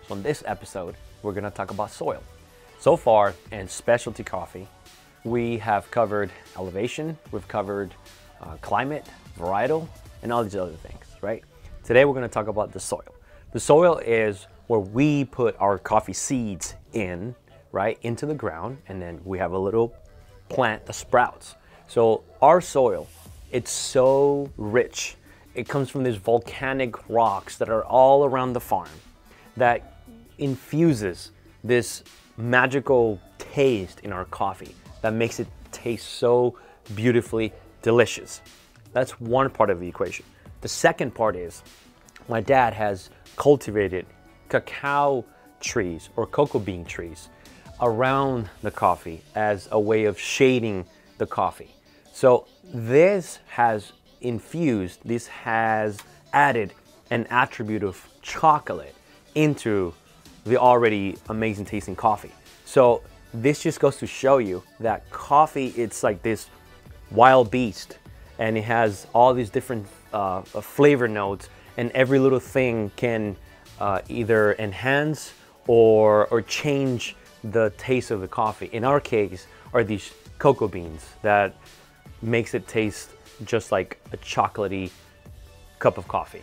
So in this episode, we're gonna talk about soil. So far in specialty coffee, we have covered elevation, we've covered climate, varietal, and all these other things, right? Today we're gonna talk about the soil. The soil is where we put our coffee seeds in, right, into the ground, and then we have a little plant that sprouts. So our soil, it's so rich. It comes from these volcanic rocks that are all around the farm that infuses this magical taste in our coffee that makes it taste so beautifully delicious. That's one part of the equation. The second part is my dad has cultivated cacao trees or cocoa bean trees around the coffee as a way of shading the coffee. So this has infused, this has added an attribute of chocolate into the already amazing tasting coffee. So this just goes to show you that coffee, it's like this wild beast, and it has all these different flavor notes, and every little thing can either enhance or change the taste of the coffee. In our case, are these cocoa beans that makes it taste just like a chocolatey cup of coffee.